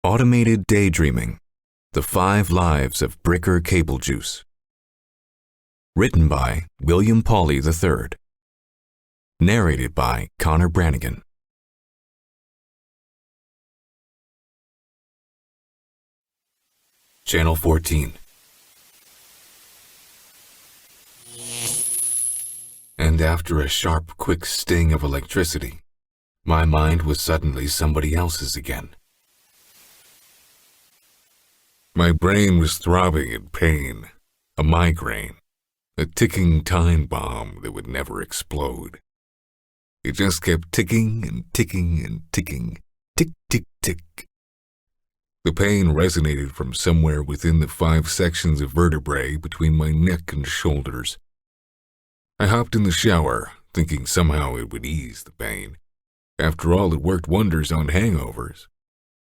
Automated Daydreaming, The 5 Lives of Bricker Cablejuice. Written by William Pauley III. Narrated by Brannigan. Channel 14. And after a sharp, quick sting of electricity, my mind was suddenly somebody else's again. My brain was throbbing in pain, a migraine, a ticking time bomb that would never explode. It just kept ticking and ticking and ticking, tick, tick, tick. The pain resonated from somewhere within the 5 sections of vertebrae between my neck and shoulders. I hopped in the shower, thinking somehow it would ease the pain. After all, it worked wonders on hangovers,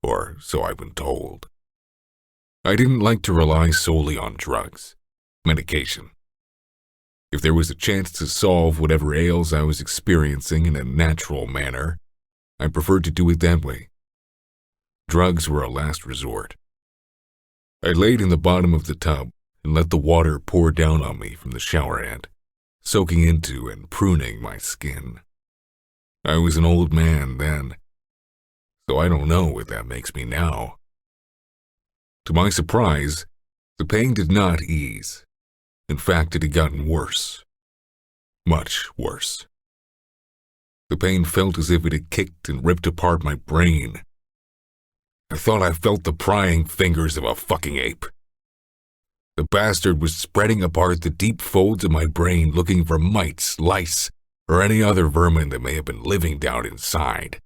or so I've been told. I didn't like to rely solely on drugs, medication. If there was a chance to solve whatever ails I was experiencing in a natural manner, I preferred to do it that way. Drugs were a last resort. I laid in the bottom of the tub and let the water pour down on me from the shower end, soaking into and pruning my skin. I was an old man then, so I don't know what that makes me now. To my surprise, the pain did not ease. In fact, it had gotten worse. Much worse. The pain felt as if it had kicked and ripped apart my brain. I thought I felt the prying fingers of a fucking ape. The bastard was spreading apart the deep folds of my brain looking for mites, lice, or any other vermin that may have been living down inside.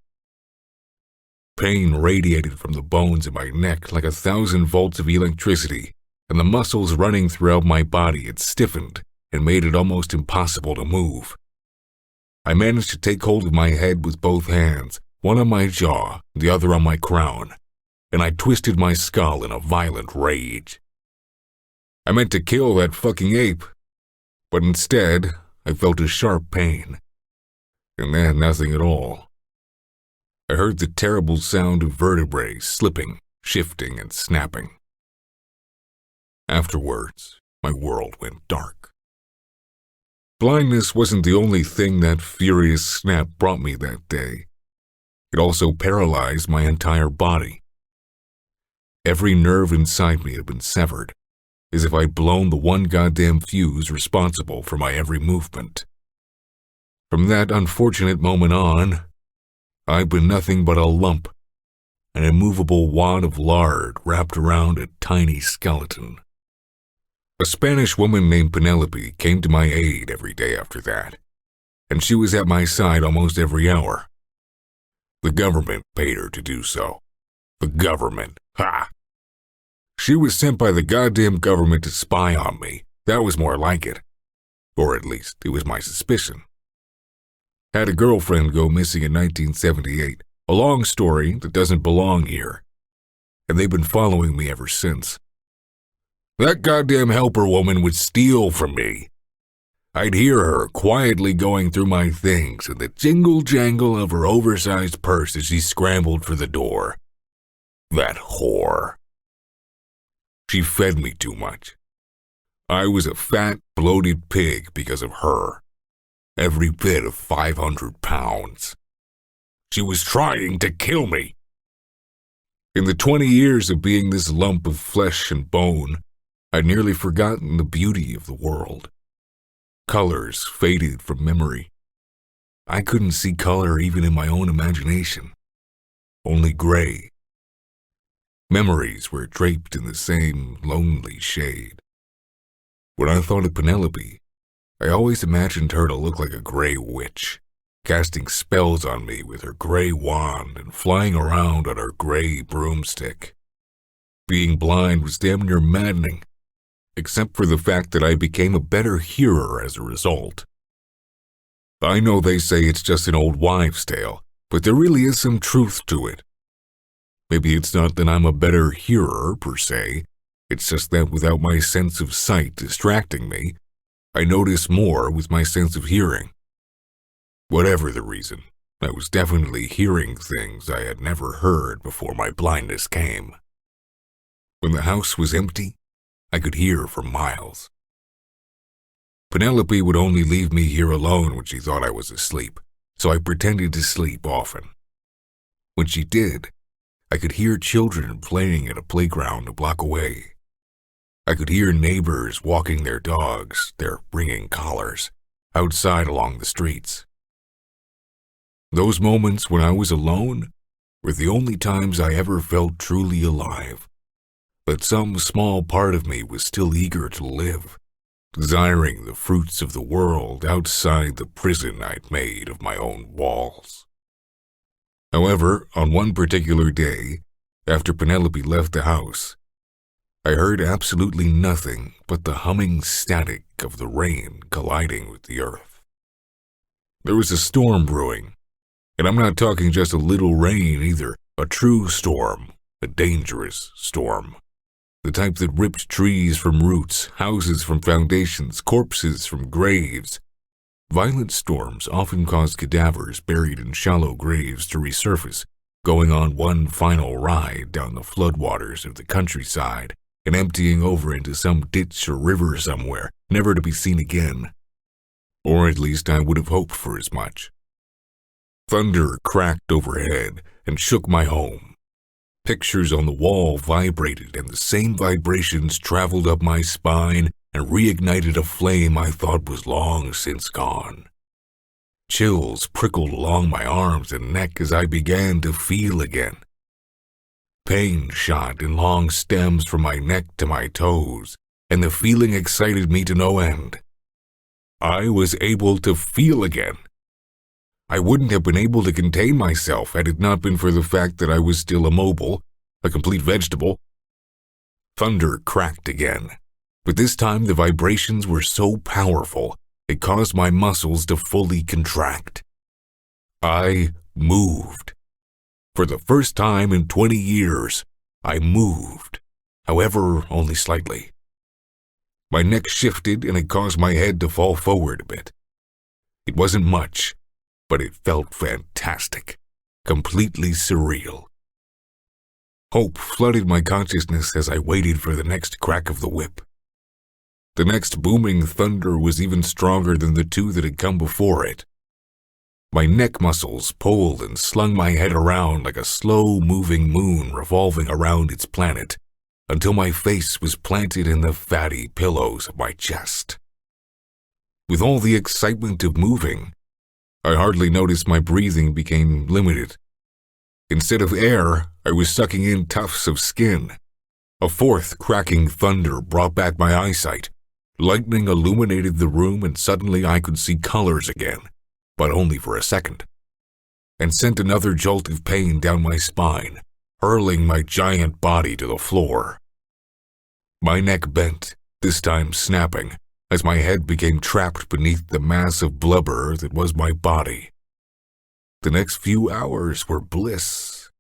Pain radiated from the bones in my neck like 1,000 volts of electricity, and the muscles running throughout my body had stiffened and made it almost impossible to move. I managed to take hold of my head with both hands, one on my jaw, the other on my crown, and I twisted my skull in a violent rage. I meant to kill that fucking ape, but instead I felt a sharp pain, and then nothing at all. I heard the terrible sound of vertebrae slipping, shifting, and snapping. Afterwards, my world went dark. Blindness wasn't the only thing that furious snap brought me that day. It also paralyzed my entire body. Every nerve inside me had been severed, as if I'd blown the one goddamn fuse responsible for my every movement. From that unfortunate moment on, I've been nothing but a lump, an immovable wad of lard wrapped around a tiny skeleton. A Spanish woman named Penelope came to my aid every day after that, and she was at my side almost every hour. The government paid her to do so. The government, ha! She was sent by the goddamn government to spy on me. That was more like it. Or at least, it was my suspicion. Had a girlfriend go missing in 1978, a long story that doesn't belong here, and they've been following me ever since. That goddamn helper woman would steal from me. I'd hear her quietly going through my things and the jingle-jangle of her oversized purse as she scrambled for the door. That whore. She fed me too much. I was a fat, bloated pig because of her. Every bit of 500 pounds. She was trying to kill me. In the 20 years of being this lump of flesh and bone, I'd nearly forgotten the beauty of the world. Colors faded from memory. I couldn't see color even in my own imagination. Only gray. Memories were draped in the same lonely shade. When I thought of Penelope, I always imagined her to look like a gray witch, casting spells on me with her gray wand and flying around on her gray broomstick. Being blind was damn near maddening, except for the fact that I became a better hearer as a result. I know they say it's just an old wives' tale, but there really is some truth to it. Maybe it's not that I'm a better hearer, per se. It's just that without my sense of sight distracting me, I notice more with my sense of hearing. Whatever the reason, I was definitely hearing things I had never heard before my blindness came. When the house was empty, I could hear for miles. Penelope would only leave me here alone when she thought I was asleep, so I pretended to sleep often. When she did, I could hear children playing at a playground a block away. I could hear neighbors walking their dogs, their ringing collars, outside along the streets. Those moments when I was alone were the only times I ever felt truly alive, that some small part of me was still eager to live, desiring the fruits of the world outside the prison I'd made of my own walls. However, on one particular day, after Penelope left the house, I heard absolutely nothing but the humming static of the rain colliding with the earth. There was a storm brewing, and I'm not talking just a little rain either, a true storm, a dangerous storm. The type that ripped trees from roots, houses from foundations, corpses from graves. Violent storms often caused cadavers buried in shallow graves to resurface, going on one final ride down the floodwaters of the countryside and emptying over into some ditch or river somewhere, never to be seen again. Or at least I would have hoped for as much. Thunder cracked overhead and shook my home. Pictures on the wall vibrated, and the same vibrations traveled up my spine and reignited a flame I thought was long since gone. Chills prickled along my arms and neck as I began to feel again. Pain shot in long stems from my neck to my toes, and the feeling excited me to no end. I was able to feel again. I wouldn't have been able to contain myself had it not been for the fact that I was still immobile, a complete vegetable. Thunder cracked again, but this time the vibrations were so powerful it caused my muscles to fully contract. I moved. For the first time in 20 years, I moved, however, only slightly. My neck shifted and it caused my head to fall forward a bit. It wasn't much, but it felt fantastic, completely surreal. Hope flooded my consciousness as I waited for the next crack of the whip. The next booming thunder was even stronger than the two that had come before it. My neck muscles pulled and slung my head around like a slow-moving moon revolving around its planet, until my face was planted in the fatty pillows of my chest. With all the excitement of moving, I hardly noticed my breathing became limited. Instead of air, I was sucking in tufts of skin. A fourth cracking thunder brought back my eyesight. Lightning illuminated the room and suddenly I could see colors again, but only for a second, and sent another jolt of pain down my spine, hurling my giant body to the floor. My neck bent, this time snapping, as my head became trapped beneath the mass of blubber that was my body. The next few hours were bliss,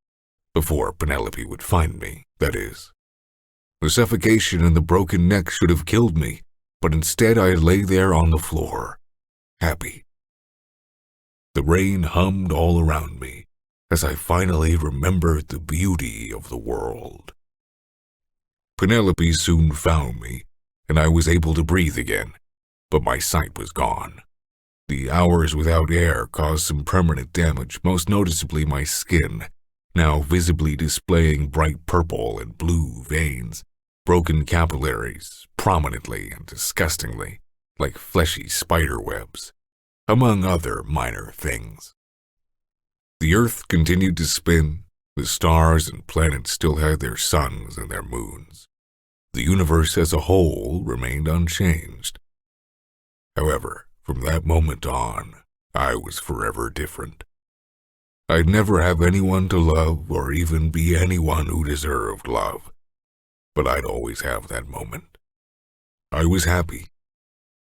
before Penelope would find me, that is. The suffocation and the broken neck should have killed me, but instead I lay there on the floor, happy. The rain hummed all around me, as I finally remembered the beauty of the world. Penelope soon found me, and I was able to breathe again, but my sight was gone. The hours without air caused some permanent damage, most noticeably my skin, now visibly displaying bright purple and blue veins, broken capillaries, prominently and disgustingly, like fleshy spider webs, among other minor things. The earth continued to spin, the stars and planets still had their suns and their moons. The universe as a whole remained unchanged. However, from that moment on, I was forever different. I'd never have anyone to love or even be anyone who deserved love, but I'd always have that moment. I was happy,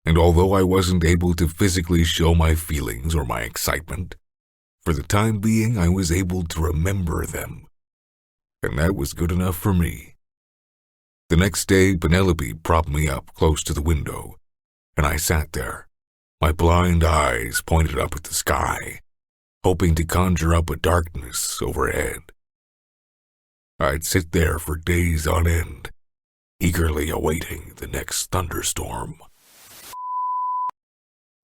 and although I wasn't able to physically show my feelings or my excitement, for the time being I was able to remember them, and that was good enough for me. The next day, Penelope propped me up close to the window, and I sat there, my blind eyes pointed up at the sky, hoping to conjure up a darkness overhead. I'd sit there for days on end, eagerly awaiting the next thunderstorm.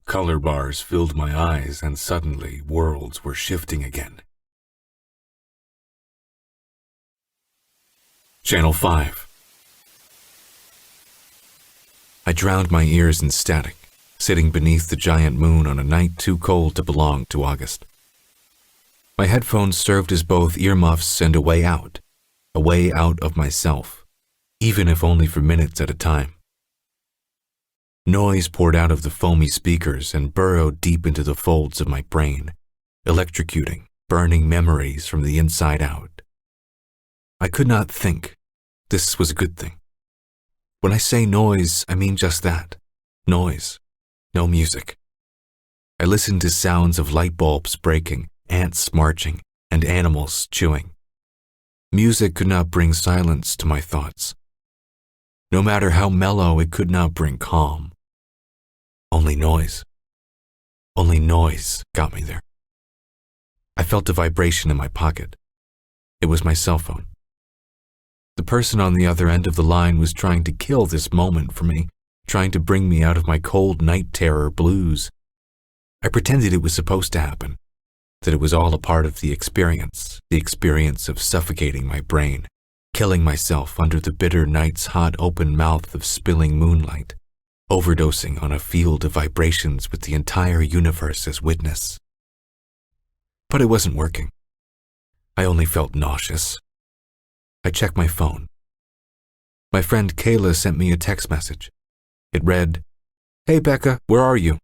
Color bars filled my eyes, and suddenly worlds were shifting again. Channel 5. I drowned my ears in static, sitting beneath the giant moon on a night too cold to belong to August. My headphones served as both earmuffs and a way out of myself, even if only for minutes at a time. Noise poured out of the foamy speakers and burrowed deep into the folds of my brain, electrocuting, burning memories from the inside out. I could not think. This was a good thing. When I say noise, I mean just that. Noise. No music. I listened to sounds of light bulbs breaking, ants marching, and animals chewing. Music could not bring silence to my thoughts. No matter how mellow, it could not bring calm. Only noise. Only noise got me there. I felt a vibration in my pocket. It was my cell phone. The person on the other end of the line was trying to kill this moment for me, trying to bring me out of my cold night terror blues. I pretended it was supposed to happen, that it was all a part of the experience of suffocating my brain, killing myself under the bitter night's hot open mouth of spilling moonlight, overdosing on a field of vibrations with the entire universe as witness. But it wasn't working. I only felt nauseous. I checked my phone. My friend Kayla sent me a text message. It read, "Hey Becca, where are you?"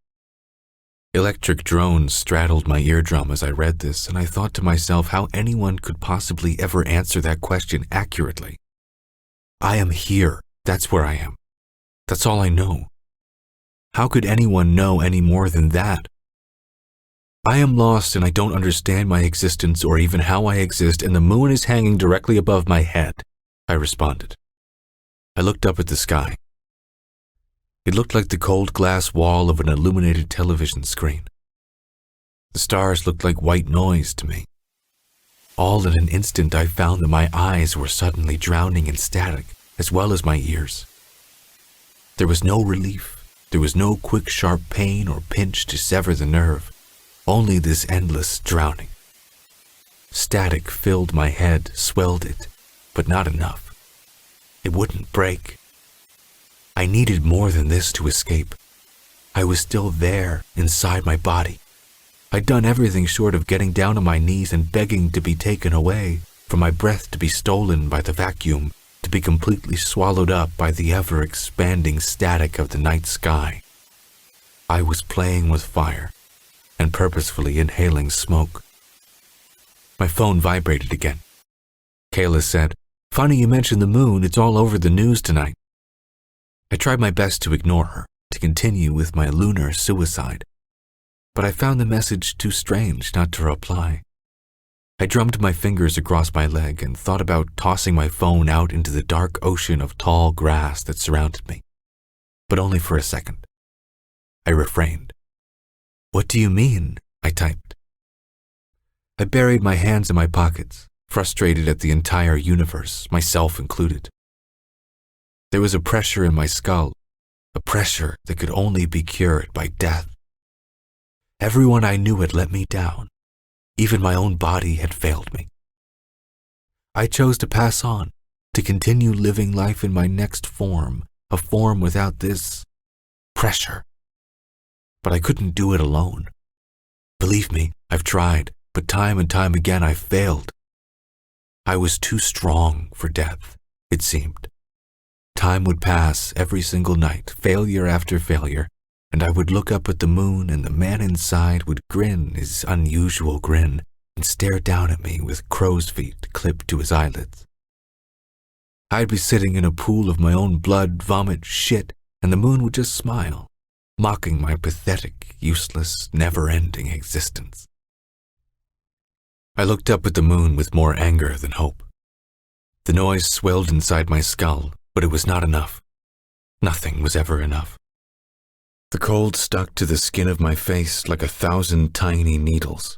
Electric drones straddled my eardrum as I read this, and I thought to myself how anyone could possibly ever answer that question accurately. I am here. That's where I am. That's all I know. How could anyone know any more than that? I am lost and I don't understand my existence or even how I exist, and the moon is hanging directly above my head, I responded. I looked up at the sky. It looked like the cold glass wall of an illuminated television screen. The stars looked like white noise to me. All in an instant, I found that my eyes were suddenly drowning in static, as well as my ears. There was no relief. There was no quick, sharp pain or pinch to sever the nerve. Only this endless drowning. Static filled my head, swelled it, but not enough. It wouldn't break. I needed more than this to escape. I was still there, inside my body. I'd done everything short of getting down on my knees and begging to be taken away, for my breath to be stolen by the vacuum, to be completely swallowed up by the ever-expanding static of the night sky. I was playing with fire and purposefully inhaling smoke. My phone vibrated again. Kayla said, "Funny you mentioned the moon, it's all over the news tonight." I tried my best to ignore her, to continue with my lunar suicide, but I found the message too strange not to reply. I drummed my fingers across my leg and thought about tossing my phone out into the dark ocean of tall grass that surrounded me, but only for a second. I refrained. "What do you mean?" I typed. I buried my hands in my pockets, frustrated at the entire universe, myself included. There was a pressure in my skull, a pressure that could only be cured by death. Everyone I knew had let me down. Even my own body had failed me. I chose to pass on, to continue living life in my next form, a form without this pressure. But I couldn't do it alone. Believe me, I've tried, but time and time again I failed. I was too strong for death, it seemed. Time would pass every single night, failure after failure, and I would look up at the moon and the man inside would grin his unusual grin and stare down at me with crow's feet clipped to his eyelids. I'd be sitting in a pool of my own blood, vomit, shit, and the moon would just smile, mocking my pathetic, useless, never-ending existence. I looked up at the moon with more anger than hope. The noise swelled inside my skull, but it was not enough. Nothing was ever enough. The cold stuck to the skin of my face like 1,000 tiny needles.